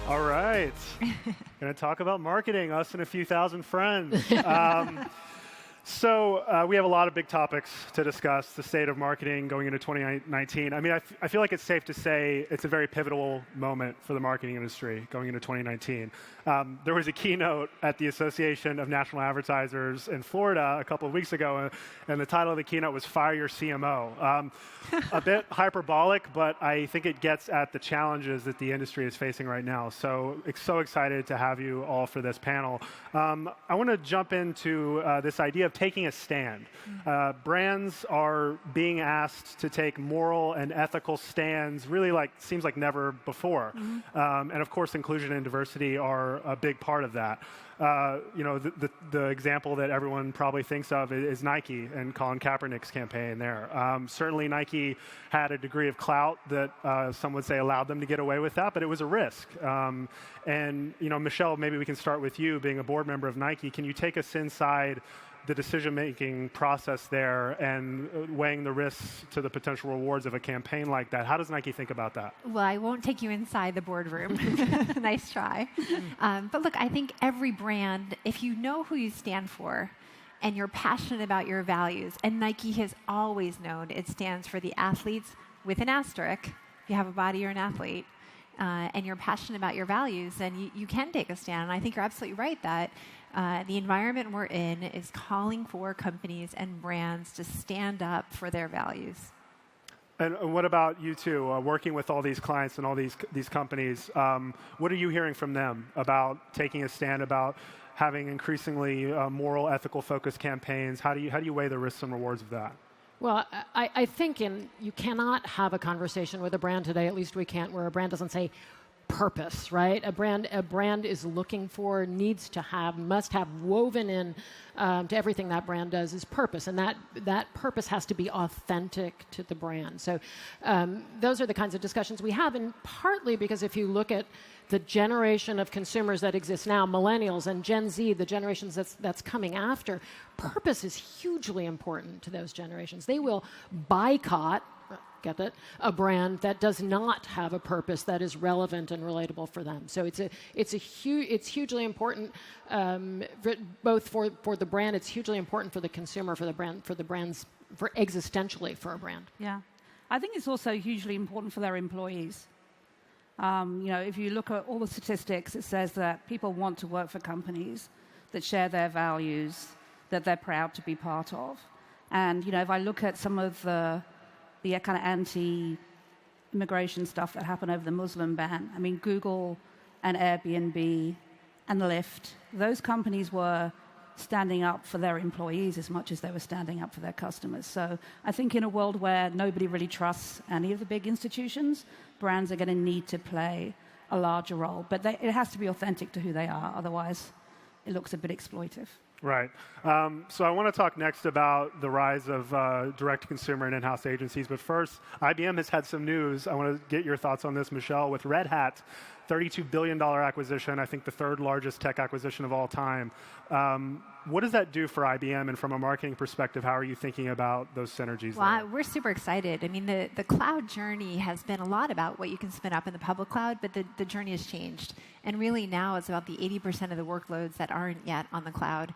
All right. Going to talk about marketing, us and a few thousand friends. So we have a lot of big topics to discuss, the state of marketing going into 2019. I mean, I feel like it's safe to say it's a very pivotal moment for the marketing industry going into 2019. There was a keynote at the Association of National Advertisers in Florida a couple of weeks ago, and the title of the keynote was Fire Your CMO. A bit hyperbolic, but I think it gets at the challenges that the industry is facing right now. So excited to have you all for this panel. I want to jump into this idea of taking a stand. Brands are being asked to take moral and ethical stands, really seems like never before. And of course, inclusion and diversity are a big part of that. The example that everyone probably thinks of is Nike and Colin Kaepernick's campaign there. Certainly Nike had a degree of clout that some would say allowed them to get away with that, but it was a risk. And Michelle, maybe we can start with you being a board member of Nike. Can you take us inside the decision-making process there and weighing the risks to the potential rewards of a campaign like that? How does Nike think about that? Well, I won't take you inside the boardroom. Nice try. But look, I think every brand, if you know who you stand for and you're passionate about your values, and Nike has always known it stands for the athletes with an asterisk. If you have a body, you're an athlete. And you're passionate about your values, then you can take a stand. And I think you're absolutely right that the environment we're in is calling for companies and brands to stand up for their values. And what about you two, working with all these clients and all these companies? What are you hearing from them about taking a stand, about having increasingly moral, ethical focused campaigns? How do you weigh the risks and rewards of that? Well, I think you cannot have a conversation with a brand today, at least we can't, where a brand doesn't say purpose, right? A brand is looking for, must have woven in to everything that brand does is purpose, and that purpose has to be authentic to the brand. So those are the kinds of discussions we have, and partly because if you look at the generation of consumers that exist now, millennials and Gen Z, the generations that's coming after, purpose is hugely important to those generations. They will boycott, get it, a brand that does not have a purpose that is relevant and relatable for them. So it's hugely important, both for the brand. It's hugely important for the consumer, for existentially for a brand. Yeah, I think it's also hugely important for their employees. If you look at all the statistics, it says that people want to work for companies that share their values, that they're proud to be part of. And, if I look at some of the kind of anti-immigration stuff that happened over the Muslim ban, I mean, Google and Airbnb and Lyft, those companies were standing up for their employees as much as they were standing up for their customers. So I think in a world where nobody really trusts any of the big institutions, brands are going to need to play a larger role. But it has to be authentic to who they are. Otherwise, it looks a bit exploitive. Right. So I want to talk next about the rise of direct-to-consumer and in-house agencies. But first, IBM has had some news. I want to get your thoughts on this, Michelle. With Red Hat, $32 billion acquisition, I think the third largest tech acquisition of all time. What does that do for IBM? And from a marketing perspective, how are you thinking about those synergies? Well, we're super excited. I mean, the cloud journey has been a lot about what you can spin up in the public cloud, but the journey has changed. And really now it's about the 80% of the workloads that aren't yet on the cloud,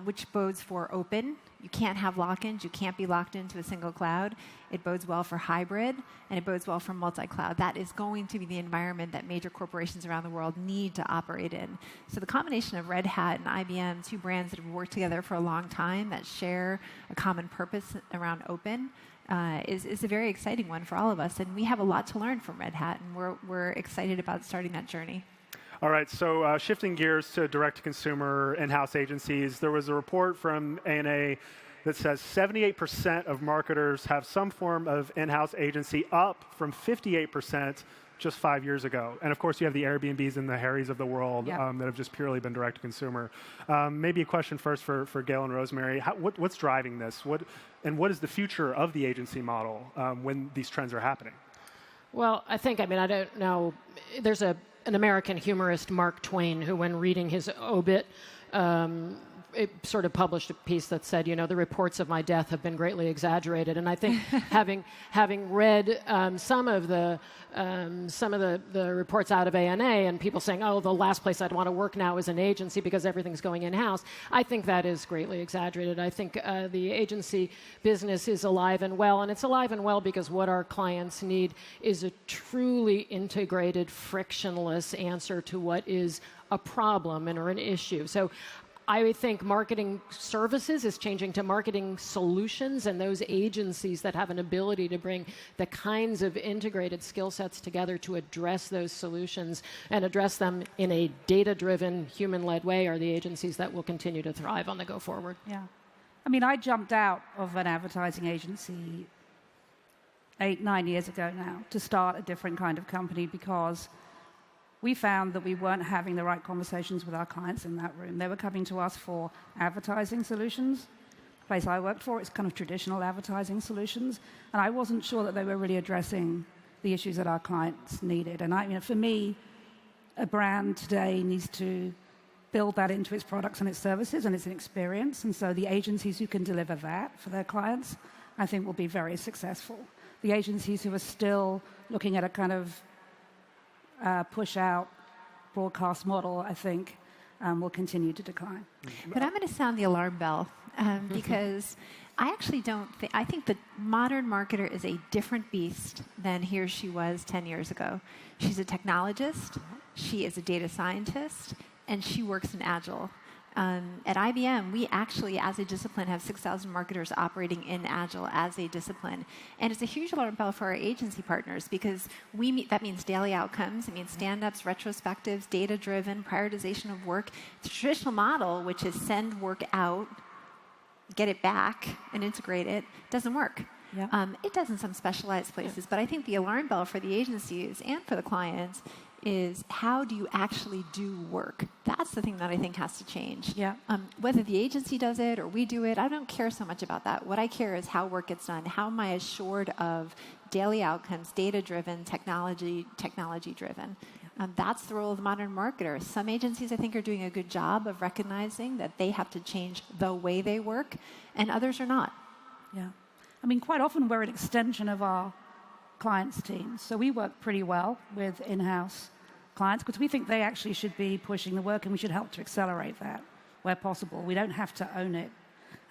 which bodes for open. You can't have lock-ins. You can't be locked into a single cloud. It bodes well for hybrid, and it bodes well for multi-cloud. That is going to be the environment that major corporations around the world need to operate in. So the combination of Red Hat and IBM, two brands that have worked together for a long time that share a common purpose around open, is a very exciting one for all of us. And we have a lot to learn from Red Hat, and we're excited about starting that journey. All right, so shifting gears to direct-to-consumer in-house agencies, there was a report from ANA that says 78% of marketers have some form of in-house agency, up from 58% just 5 years ago. And of course, you have the Airbnbs and the Harrys of the world that have just purely been direct-to-consumer. Maybe a question first for Gail and Rosemarie. What's driving this? What is the future of the agency model when these trends are happening? Well, I don't know. There's an American humorist, Mark Twain, who when reading his obit sort of published a piece that said, the reports of my death have been greatly exaggerated. And I think having read some of the reports out of ANA and people saying, oh, the last place I'd want to work now is an agency because everything's going in-house, I think that is greatly exaggerated. I think the agency business is alive and well, and it's alive and well because what our clients need is a truly integrated, frictionless answer to what is a problem or an issue. So I think marketing services is changing to marketing solutions, and those agencies that have an ability to bring the kinds of integrated skill sets together to address those solutions and address them in a data-driven, human-led way are the agencies that will continue to thrive on the go forward. Yeah. I mean, I jumped out of an advertising agency 8-9 years ago now to start a different kind of company because we found that we weren't having the right conversations with our clients in that room. They were coming to us for advertising solutions. The place I worked for, it's kind of traditional advertising solutions. And I wasn't sure that they were really addressing the issues that our clients needed. And for me, a brand today needs to build that into its products and its services and its experience. And so the agencies who can deliver that for their clients, I think will be very successful. The agencies who are still looking at a kind of push-out broadcast model, I think, will continue to decline. But I'm going to sound the alarm bell because I actually don't think... I think the modern marketer is a different beast than he or she was 10 years ago. She's a technologist, she is a data scientist, and she works in Agile. At IBM, we actually, as a discipline, have 6,000 marketers operating in Agile as a discipline. And it's a huge alarm bell for our agency partners because that means daily outcomes, it means stand-ups, retrospectives, data-driven, prioritization of work. The traditional model, which is send work out, get it back, and integrate it, doesn't work. Yeah. It does in some specialized places, but I think the alarm bell for the agencies and for the clients is how do you actually do work? That's the thing that I think has to change. Yeah. Whether the agency does it or we do it, I don't care so much about that. What I care is how work gets done. How am I assured of daily outcomes, data-driven, technology-driven? That's the role of the modern marketer. Some agencies, I think, are doing a good job of recognizing that they have to change the way they work, and others are not. Yeah. I mean, quite often we're an extension of our clients' teams. So we work pretty well with in-house clients because we think they actually should be pushing the work and we should help to accelerate that where possible. We don't have to own it.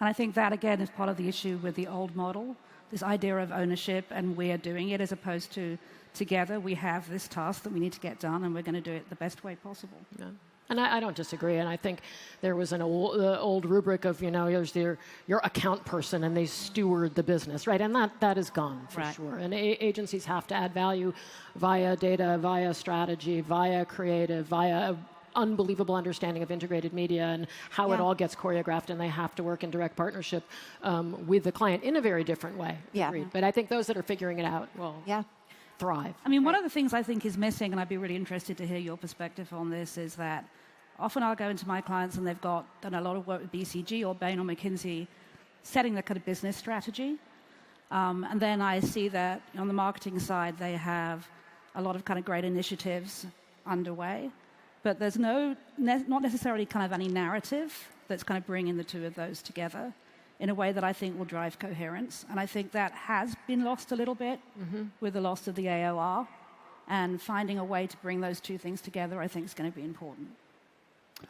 And I think that, again, is part of the issue with the old model, this idea of ownership and we're doing it as opposed to together we have this task that we need to get done and we're going to do it the best way possible. Yeah. And I don't disagree. And I think there was an old rubric of, there's your account person and they steward the business, right? And that is gone for sure. And agencies have to add value via data, via strategy, via creative, via unbelievable understanding of integrated media and how it all gets choreographed, and they have to work in direct partnership with the client in a very different way. Yeah. Agreed. But I think those that are figuring it out will thrive. I mean, one of the things I think is missing, and I'd be really interested to hear your perspective on this, is that often I'll go into my clients and they've done a lot of work with BCG or Bain or McKinsey setting their kind of business strategy. And then I see that on the marketing side, they have a lot of kind of great initiatives underway. But there's not necessarily kind of any narrative that's kind of bringing the two of those together in a way that I think will drive coherence. And I think that has been lost a little bit with the loss of the AOR. And finding a way to bring those two things together, I think, is going to be important.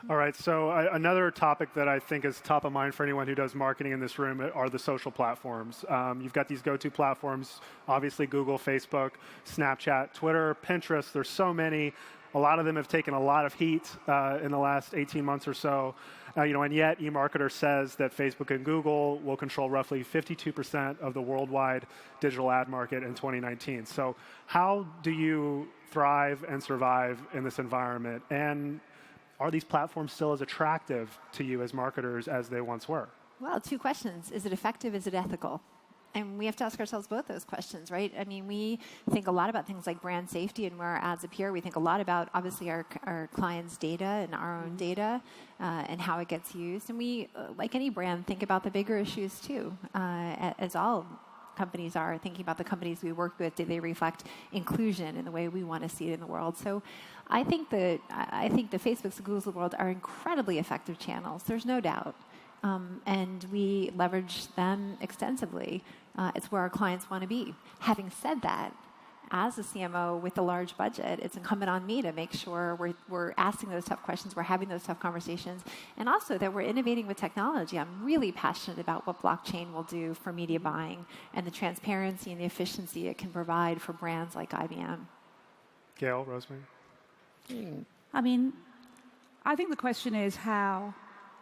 All right, so another topic that I think is top of mind for anyone who does marketing in this room are the social platforms. You've got these go-to platforms, obviously Google, Facebook, Snapchat, Twitter, Pinterest. There's so many. A lot of them have taken a lot of heat in the last 18 months or so. And yet eMarketer says that Facebook and Google will control roughly 52% of the worldwide digital ad market in 2019. So how do you thrive and survive in this environment? And are these platforms still as attractive to you as marketers as they once were? Well, two questions. Is it effective? Is it ethical? And we have to ask ourselves both those questions, right? I mean, we think a lot about things like brand safety and where our ads appear. We think a lot about, obviously, our clients' data and our own data and how it gets used. And we, like any brand, think about the bigger issues, too, as all companies are, thinking about the companies we work with, do they reflect inclusion in the way we want to see it in the world? So I think the Facebooks and Googles of the world are incredibly effective channels. There's no doubt. And we leverage them extensively. It's where our clients want to be. Having said that, as a CMO with a large budget, it's incumbent on me to make sure we're asking those tough questions, we're having those tough conversations, and also that we're innovating with technology. I'm really passionate about what blockchain will do for media buying and the transparency and the efficiency it can provide for brands like IBM. Gail, Rosemarie? I mean, I think the question is how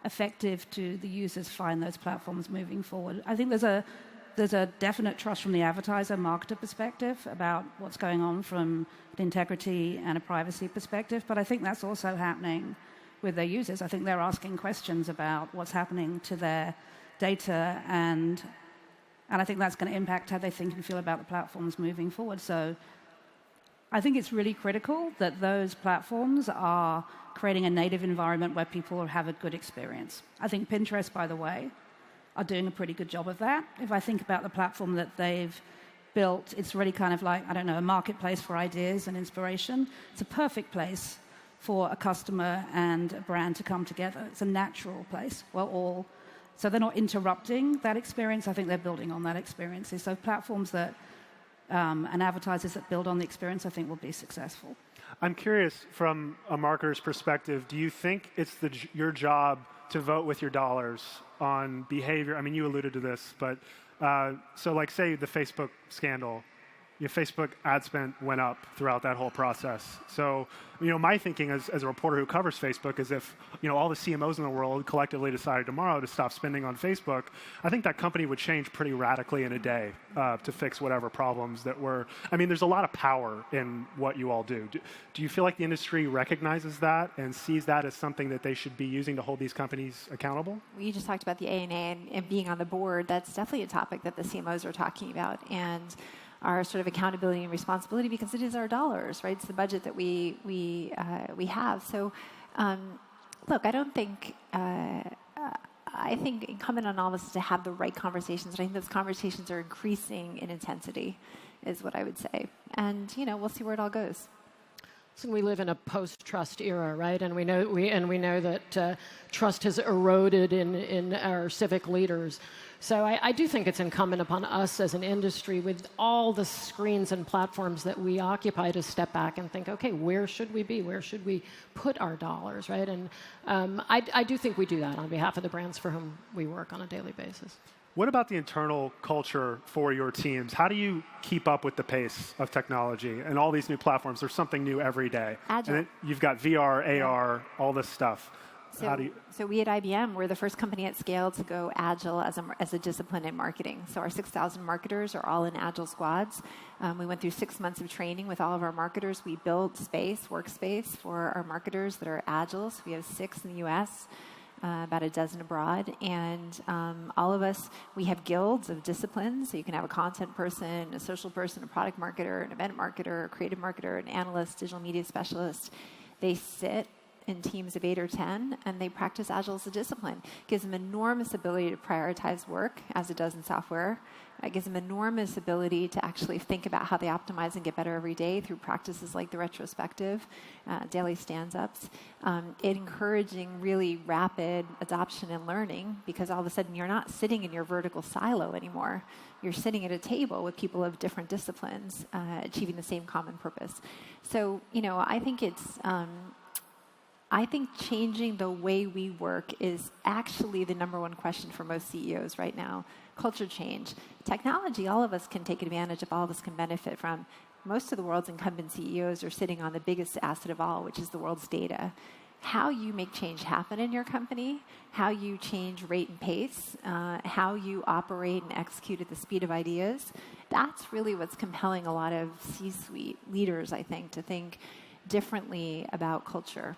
effective do the users find those platforms moving forward? I think there's a definite trust from the advertiser, marketer perspective about what's going on from an integrity and a privacy perspective, but I think that's also happening with their users. I think they're asking questions about what's happening to their data, and I think that's going to impact how they think and feel about the platforms moving forward. So I think it's really critical that those platforms are creating a native environment where people have a good experience. I think Pinterest, by the way, are doing a pretty good job of that. If I think about the platform that they've built, it's really kind of like, I don't know, a marketplace for ideas and inspiration. It's a perfect place for a customer and a brand to come together. It's a natural place. So they're not interrupting that experience. I think they're building on that experience. So platforms that and advertisers that build on the experience, I think, will be successful. I'm curious, from a marketer's perspective, do you think it's your job to vote with your dollars on behavior? I mean, you alluded to this, but so like say the Facebook scandal, your Facebook ad spend went up throughout that whole process. So, my thinking as a reporter who covers Facebook is if, all the CMOs in the world collectively decided tomorrow to stop spending on Facebook, I think that company would change pretty radically in a day to fix whatever problems that were. I mean, there's a lot of power in what you all do. Do you feel like the industry recognizes that and sees that as something that they should be using to hold these companies accountable? We just talked about the A&A and being on the board. That's definitely a topic that the CMOs are talking about. And our sort of accountability and responsibility, because it is our dollars, right? It's the budget that we have. So, look, I don't think. I think incumbent on all of us is to have the right conversations. And I think those conversations are increasing in intensity, is what I would say. And we'll see where it all goes. So we live in a post-trust era, right? And we know that trust has eroded in our civic leaders. So I do think it's incumbent upon us as an industry, with all the screens and platforms that we occupy, to step back and think, okay, where should we be? Where should we put our dollars, right? And I do think we do that on behalf of the brands for whom we work on a daily basis. What about the internal culture for your teams? How do you keep up with the pace of technology and all these new platforms? There's something new every day. Agile. And you've got VR, AR, all this stuff. So we at IBM, we're the first company at scale to go agile as a discipline in marketing. So our 6,000 marketers are all in agile squads. We went through 6 months of training with all of our marketers. We built workspace for our marketers that are agile. So we have 6 in the U.S., about a dozen abroad. And all of us, we have guilds of disciplines. So you can have a content person, a social person, a product marketer, an event marketer, a creative marketer, an analyst, digital media specialist. They sit in teams of 8 or 10, and they practice Agile as a discipline. It gives them enormous ability to prioritize work, as it does in software. It gives them enormous ability to actually think about how they optimize and get better every day through practices like the retrospective, daily stand-ups. It encouraging really rapid adoption and learning, because all of a sudden you're not sitting in your vertical silo anymore. You're sitting at a table with people of different disciplines achieving the same common purpose. So, I think I think changing the way we work is actually the number one question for most CEOs right now. Culture change. Technology, all of us can take advantage of, all of us can benefit from. Most of the world's incumbent CEOs are sitting on the biggest asset of all, which is the world's data. How you make change happen in your company, how you change rate and pace, how you operate and execute at the speed of ideas, that's really what's compelling a lot of C-suite leaders, I think, to think differently about culture.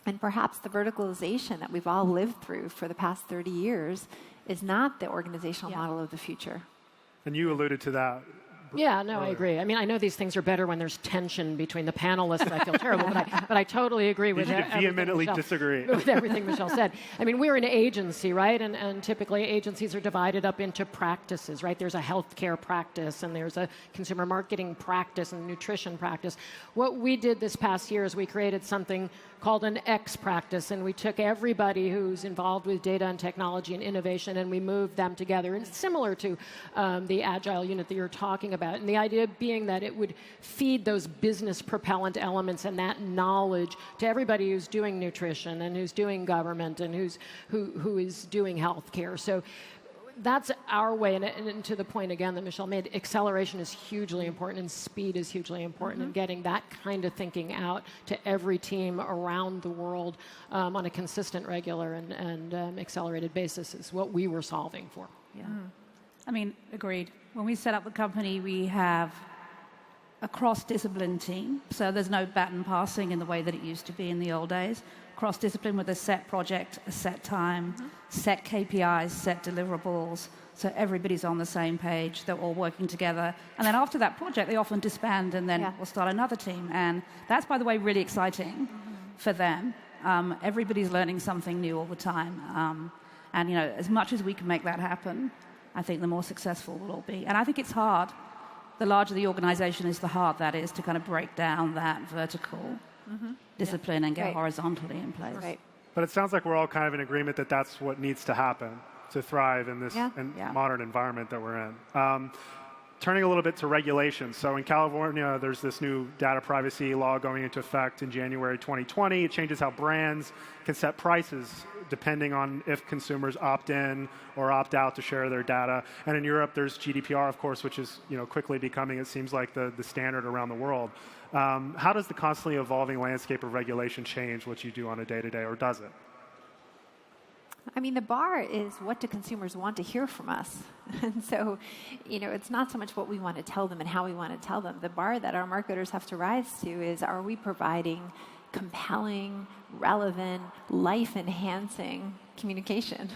And perhaps the verticalization that we've all lived through for the past 30 years is not the organizational model of the future. And you alluded to that. Yeah, no, earlier. I agree. I mean, I know these things are better when there's tension between the panelists. I feel terrible, but I totally agree with You vehemently disagree with everything Michelle said. I mean, we're an agency, right? And typically agencies are divided up into practices, right? There's a healthcare practice, and there's a consumer marketing practice and nutrition practice. What we did this past year is we created something called an X practice, and we took everybody who's involved with data and technology and innovation, and we moved them together. And it's similar to the Agile unit that you're talking about. And the idea being that it would feed those business propellant elements and that knowledge to everybody who's doing nutrition and who's doing government and who is doing healthcare. So that's our way, and to the point again that Michelle made, acceleration is hugely important and speed is hugely important, and getting that kind of thinking out to every team around the world on a consistent, regular, and accelerated basis is what we were solving for. Yeah. I mean, agreed. When we set up the company, we have a cross-discipline team, so there's no baton passing in the way that it used to be in the old days. Cross-discipline with a set project, a set time, set KPIs, set deliverables, so everybody's on the same page, they're all working together. And then after that project, they often disband and then we'll start another team. And that's, by the way, really exciting for them. Everybody's learning something new all the time. And, you know, as much as we can make that happen, I think the more successful we'll all be. And I think it's hard. The larger the organization is, the hard that is to kind of break down that vertical discipline and get horizontally in place. Right. But it sounds like we're all kind of in agreement that that's what needs to happen to thrive in this modern environment that we're in. Turning a little bit to regulations. So in California, there's this new data privacy law going into effect in January 2020. It changes how brands can set prices depending on if consumers opt in or opt out to share their data. And in Europe, there's GDPR, of course, which is quickly becoming, it seems like, the standard around the world. How does the constantly evolving landscape of regulation change what you do on a day-to-day, or does it? I mean, the bar is what do consumers want to hear from us? And so, it's not so much what we want to tell them and how we want to tell them. The bar that our marketers have to rise to is, are we providing compelling, relevant, life-enhancing communication?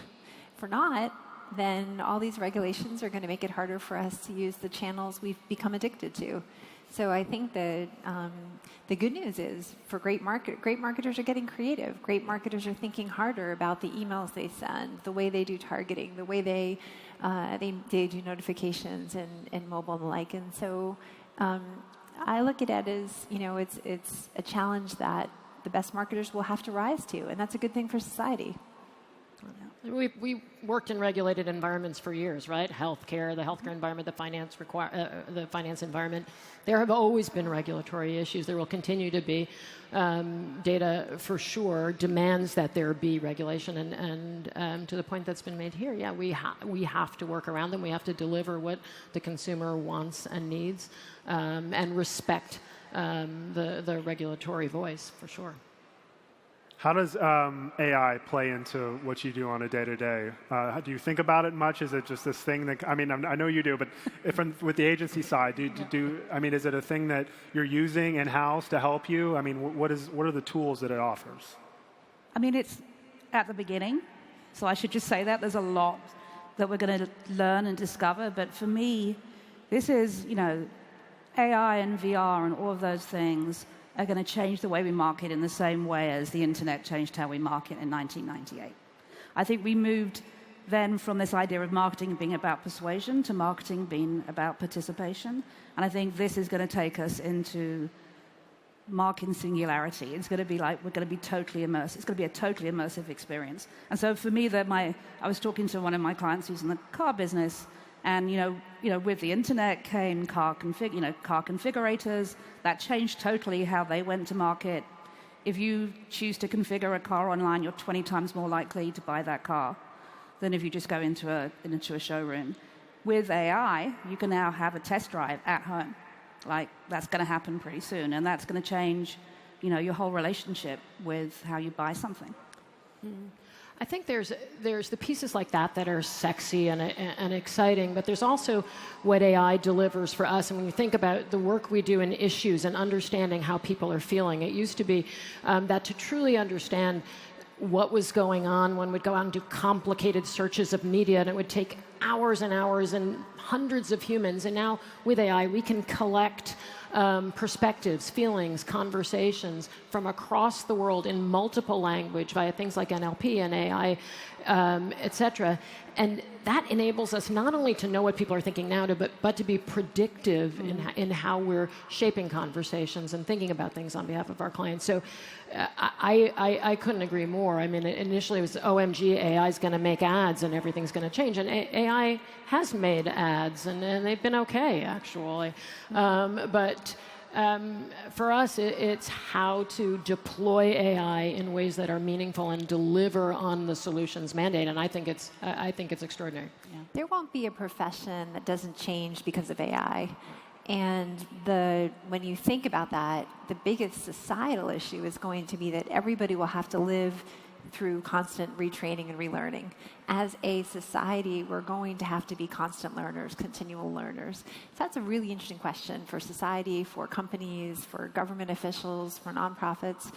If we're not, then all these regulations are going to make it harder for us to use the channels we've become addicted to. So I think that the good news is, for great marketers are getting creative. Great marketers are thinking harder about the emails they send, the way they do targeting, the way they do notifications and mobile and the like. And so I look at it as, it's a challenge that the best marketers will have to rise to, and that's a good thing for society. We worked in regulated environments for years, right? Healthcare, the healthcare environment, the finance environment. There have always been regulatory issues. There will continue to be. Data, for sure, demands that there be regulation, and to the point that's been made here, we have to work around them. We have to deliver what the consumer wants and needs, and respect the regulatory voice, for sure. How does AI play into what you do on a day-to-day? Do you think about it much? Is it just this thing that, I know you do, but with the agency side, is it a thing that you're using in-house to help you? What are the tools that it offers? It's at the beginning, so I should just say that. There's a lot that we're going to learn and discover, but for me, this is, AI and VR and all of those things are going to change the way we market in the same way as the internet changed how we market in 1998. I think we moved then from this idea of marketing being about persuasion to marketing being about participation. And I think this is going to take us into marketing singularity. It's going to be like we're going to be totally immersed. It's going to be a totally immersive experience. And so for me, I was talking to one of my clients who's in the car business, and with the internet came car configurators. That changed totally how they went to market. If you choose to configure a car online, you're 20 times more likely to buy that car than if you just go into a showroom. With AI, you can now have a test drive at home. That's going to happen pretty soon, and that's going to change, your whole relationship with how you buy something. Mm. I think there's the pieces like that are sexy and exciting, but there's also what AI delivers for us. And when you think about the work we do in issues and understanding how people are feeling, it used to be that to truly understand what was going on. One would go out and do complicated searches of media, and it would take hours and hours and hundreds of humans. And now with AI, we can collect perspectives, feelings, conversations from across the world in multiple language via things like NLP and AI, et cetera. And that enables us not only to know what people are thinking now, but to be predictive in how we're shaping conversations and thinking about things on behalf of our clients. So I couldn't agree more. I mean, initially it was, OMG, AI is going to make ads and everything's going to change. And AI has made ads, and they've been okay, actually. But for us, it's how to deploy AI in ways that are meaningful and deliver on the solutions mandate, and I think it's extraordinary. Yeah. There won't be a profession that doesn't change because of AI. And when you think about that, the biggest societal issue is going to be that everybody will have to live through constant retraining and relearning. As a society, we're going to have to be constant learners, continual learners. So that's a really interesting question for society, for companies, for government officials, for nonprofits.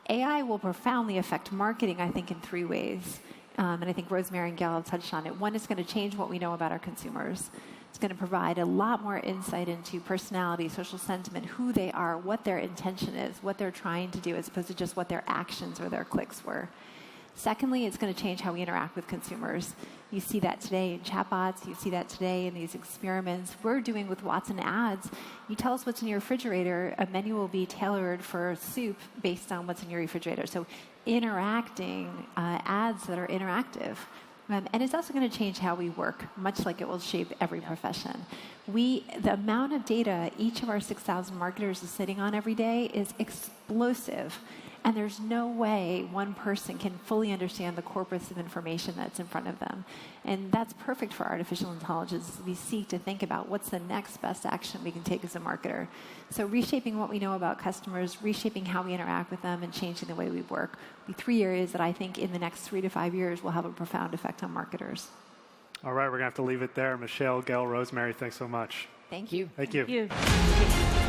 AI will profoundly affect marketing, I think, in 3 ways. And I think Rosemarie and Gail have touched on it. One, it's going to change what we know about our consumers. It's going to provide a lot more insight into personality, social sentiment, who they are, what their intention is, what they're trying to do, as opposed to just what their actions or their clicks were. Secondly, it's going to change how we interact with consumers. You see that today in chatbots. You see that today in these experiments we're doing with Watson ads. You tell us what's in your refrigerator, a menu will be tailored for soup based on what's in your refrigerator. So interacting, ads that are interactive. And it's also going to change how we work, much like it will shape every profession. The amount of data each of our 6,000 marketers is sitting on every day is explosive. And there's no way one person can fully understand the corpus of information that's in front of them. And that's perfect for artificial intelligence. We seek to think about what's the next best action we can take as a marketer. So reshaping what we know about customers, reshaping how we interact with them, and changing the way we work. The 3 areas that I think in the next 3 to 5 years will have a profound effect on marketers. All right, we're going to have to leave it there. Michelle, Gail, Rosemarie, thanks so much. Thank you. Thank you. Thank you.